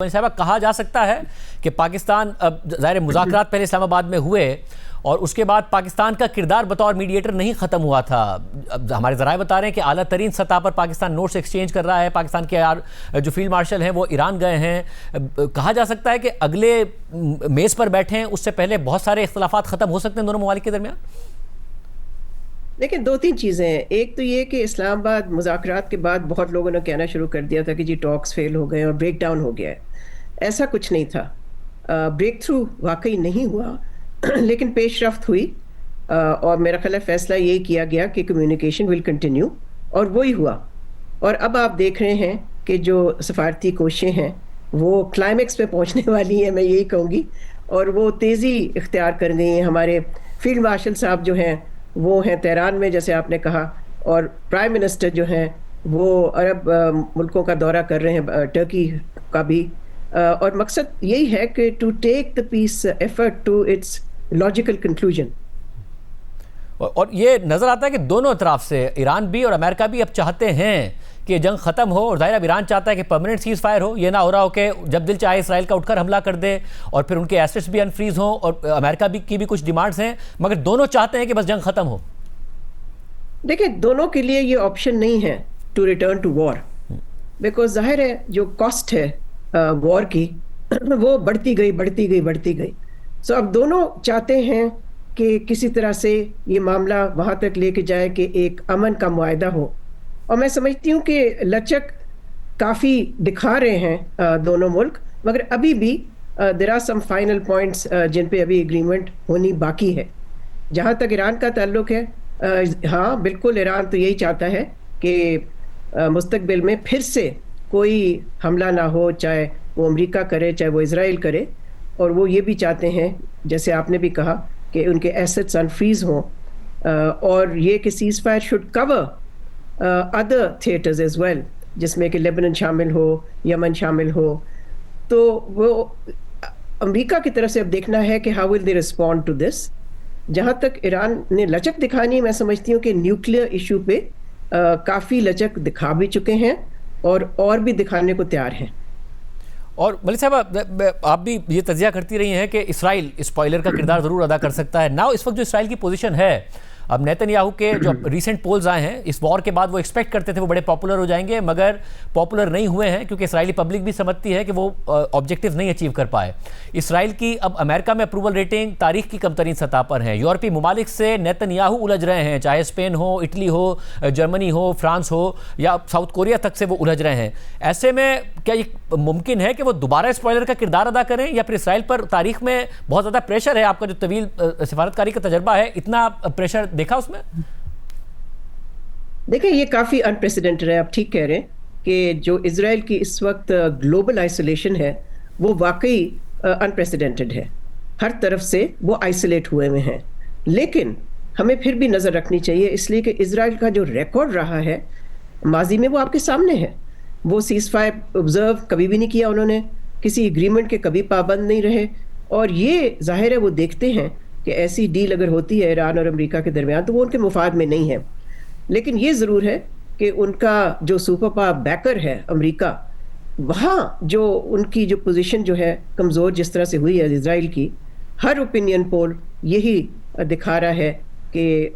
صاحبہ کہا جا سکتا ہے کہ پاکستان ظاہر مذاکرات پہلے اسلام آباد میں ہوئے اور اس کے بعد پاکستان کا کردار بطور میڈیٹر نہیں ختم ہوا تھا. ہمارے ذرائع بتا رہے ہیں کہ اعلیٰ ترین سطح پر پاکستان نوٹس ایکسچینج کر رہا ہے. پاکستان کے جو فیلڈ مارشل ہیں وہ ایران گئے ہیں. کہا جا سکتا ہے کہ اگلے میز پر بیٹھے ہیں اس سے پہلے بہت سارے اختلافات ختم ہو سکتے ہیں دونوں ممالک کے درمیان. لیکن دو تین چیزیں ہیں. ایک تو یہ کہ اسلام آباد مذاکرات کے بعد بہت لوگوں نے کہنا شروع کر دیا تھا کہ جی ٹاکس فیل ہو گئے اور بریک ڈاؤن ہو گیا ہے. ایسا کچھ نہیں تھا. بریک تھرو واقعی نہیں ہوا لیکن پیش رفت ہوئی اور میرا خیال ہے فیصلہ یہی کیا گیا کہ کمیونیکیشن ول کنٹینیو اور وہی ہوا. اور اب آپ دیکھ رہے ہیں کہ جو سفارتی کوششیں ہیں وہ کلائمیکس پہ پہنچنے والی ہیں, میں یہی کہوں گی, اور وہ تیزی اختیار کر گئی ہیں. ہمارے فیلڈ مارشل صاحب جو ہیں وہ ہیں تہران میں جیسے آپ نے کہا, اور پرائم منسٹر جو ہیں وہ عرب ملکوں کا دورہ کر رہے ہیں, ٹرکی کا بھی, اور مقصد یہی ہے کہ to take the peace effort to its logical conclusion. اور یہ نظر آتا ہے کہ دونوں اطراف سے ایران بھی اور امریکہ بھی اب چاہتے ہیں کہ جنگ ختم ہو, اور ظاہر اب ایران چاہتا ہے کہ پرماننٹ سیز فائر ہو. یہ نہ ہو رہا ہو کہ جب دل چاہے اسرائیل کا اٹھ کر حملہ کر دے اور پھر ان کے ایسٹس بھی انفریز ہوں, اور امریکہ کی بھی کچھ ڈیمانڈز ہیں, مگر دونوں چاہتے ہیں کہ بس جنگ ختم ہو. دیکھیں دونوں کے لیے یہ آپشن نہیں ہے to return to war, because ظاہر ہے جو کاسٹ ہے وار کی وہ بڑھتی گئی. سو اب دونوں چاہتے ہیں کہ کسی طرح سے یہ معاملہ وہاں تک لے کے جائے کہ ایک امن کا معاہدہ ہو. اور میں سمجھتی ہوں کہ لچک کافی دکھا رہے ہیں دونوں ملک, مگر ابھی بھی there are some final points جن پہ ابھی اگریمنٹ ہونی باقی ہے. جہاں تک ایران کا تعلق ہے, ہاں بالکل ایران تو یہی چاہتا ہے کہ مستقبل میں پھر سے کوئی حملہ نہ ہو, چاہے وہ امریکہ کرے چاہے وہ اسرائیل کرے. اور وہ یہ بھی چاہتے ہیں جیسے آپ نے بھی کہا کہ ان کے ایسٹس انفریز ہوں, اور یہ کہ ceasefire should cover other theatres as well, جس میں کہ لیبنن شامل ہو, یمن شامل ہو. تو وہ امریکہ کی طرف سے اب دیکھنا ہے کہ how will they respond to this. جہاں تک ایران نے لچک دکھانی, میں سمجھتی ہوں کہ نیوکلیئر ایشو پہ کافی لچک دکھا بھی چکے ہیں اور بھی دکھانے کو تیار ہیں. اور ملک صاحب آپ بھی یہ تجزیہ کرتی رہی ہیں کہ اسرائیل اسپوائلر کا کردار ضرور ادا کر سکتا ہے. اس وقت جو اسرائیل کی پوزیشن ہے, اب نیتن یاہو کے جو ریسنٹ پولز آئے ہیں اس وار کے بعد وہ ایکسپیکٹ کرتے تھے وہ بڑے پاپولر ہو جائیں گے, مگر پاپولر نہیں ہوئے ہیں کیونکہ اسرائیلی پبلک بھی سمجھتی ہے کہ وہ آبجیکٹیوز نہیں اچیو کر پائے. اسرائیل کی اب امریکہ میں اپروول ریٹنگ تاریخ کی کم ترین سطح پر ہیں. یورپی ممالک سے نیتن یاہو الجھ رہے ہیں, چاہے اسپین ہو, اٹلی ہو, جرمنی ہو, فرانس ہو یا ساؤتھ کوریا تک سے وہ الجھ رہے ہیں. ایسے میں کیا یہ ممکن ہے کہ وہ دوبارہ اسپوائلر کا کردار ادا کریں, یا پھر اسرائیل پر تاریخ میں بہت زیادہ پریشر ہے؟ آپ کا جو طویل سفارتکاری کا تجربہ ہے, اتنا پریشر دیکھا اس میں؟ دیکھیں یہ کافی انپریسیڈنٹڈ ہے. آپ ٹھیک کہہ رہے ہیں کہ جو اسرائیل کی اس وقت گلوبل آئسولیشن ہے وہ واقعی انپریسیڈنٹڈ ہے. ہر طرف سے وہ آئسولیٹ ہوئے ہوئے ہیں. لیکن ہمیں پھر بھی نظر رکھنی چاہیے, اس لیے کہ اسرائیل کا جو ریکارڈ رہا ہے ماضی میں وہ آپ کے سامنے ہے. وہ سیز فائر آبزرو کبھی بھی نہیں کیا انہوں نے, کسی ایگریمنٹ کے کبھی پابند نہیں رہے. اور یہ ظاہر ہے وہ دیکھتے ہیں کہ ایسی ڈیل اگر ہوتی ہے ایران اور امریکہ کے درمیان تو وہ ان کے مفاد میں نہیں ہے. لیکن یہ ضرور ہے کہ ان کا جو سپر پاور بیکر ہے امریکہ, وہاں جو ان کی جو پوزیشن جو ہے کمزور جس طرح سے ہوئی ہے اسرائیل کی, ہر اوپینین پول یہی دکھا رہا ہے کہ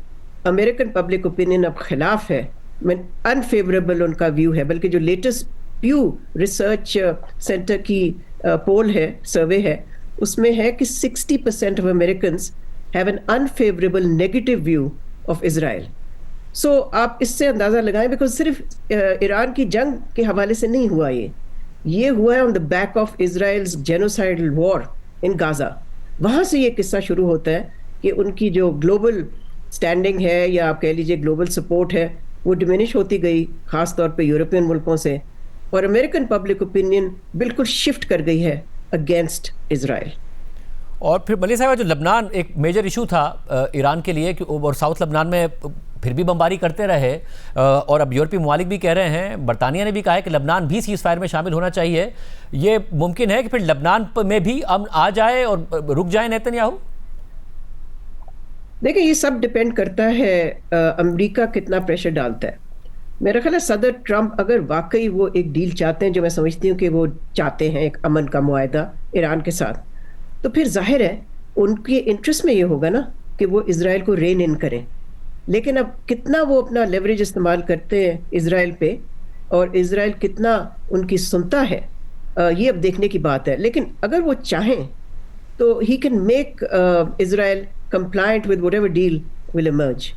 امریکن پبلک اوپینین اب خلاف ہے, انفیوریبل ان کا ویو ہے. بلکہ جو لیٹسٹ پیو ریسرچ سینٹر کی پول ہے, سروے ہے, اس میں ہے کہ 60% of Americans have an unfavourable negative view of Israel. So آپ اس سے اندازہ لگائیں, بیکاز صرف ایران کی جنگ کے حوالے سے نہیں ہوا, یہ ہوا ہے آن دا بیک آف اسرائیلز جینوسائڈل وار ان غازہ. وہاں سے یہ قصہ شروع ہوتا ہے کہ ان کی جو گلوبل اسٹینڈنگ ہے یا آپ کہہ لیجیے گلوبل سپورٹ ہے وہ ڈیمینش ہوتی گئی, خاص طور پہ یورپین ملکوں سے, اور امریکن پبلک اوپینین بالکل شفٹ کر گئی ہے اگینسٹ اسرائیل. اور پھر ملک صاحب جو لبنان ایک میجر ایشو تھا ایران کے لیے, اور ساؤتھ لبنان میں پھر بھی بمباری کرتے رہے, اور اب یورپی ممالک بھی کہہ رہے ہیں, برطانیہ نے بھی کہا ہے کہ لبنان بھی سیز فائر میں شامل ہونا چاہیے. یہ ممکن ہے کہ پھر لبنان میں بھی امن آ جائے اور رک جائے نیتن یاہو؟ دیکھیں یہ سب ڈپینڈ کرتا ہے امریکہ کتنا پریشر ڈالتا ہے. میرا خیال ہے صدر ٹرمپ اگر واقعی وہ ایک ڈیل چاہتے ہیں، جو میں سمجھتی ہوں کہ وہ چاہتے ہیں، ایک امن کا معاہدہ ایران کے ساتھ، تو پھر ظاہر ہے ان کے انٹرسٹ میں یہ ہوگا نا کہ وہ اسرائیل کو رین ان کریں. لیکن اب کتنا وہ اپنا لیوریج استعمال کرتے ہیں اسرائیل پہ، اور اسرائیل کتنا ان کی سنتا ہے، یہ اب دیکھنے کی بات ہے. لیکن اگر وہ چاہیں تو he can make Israel compliant with whatever deal will emerge.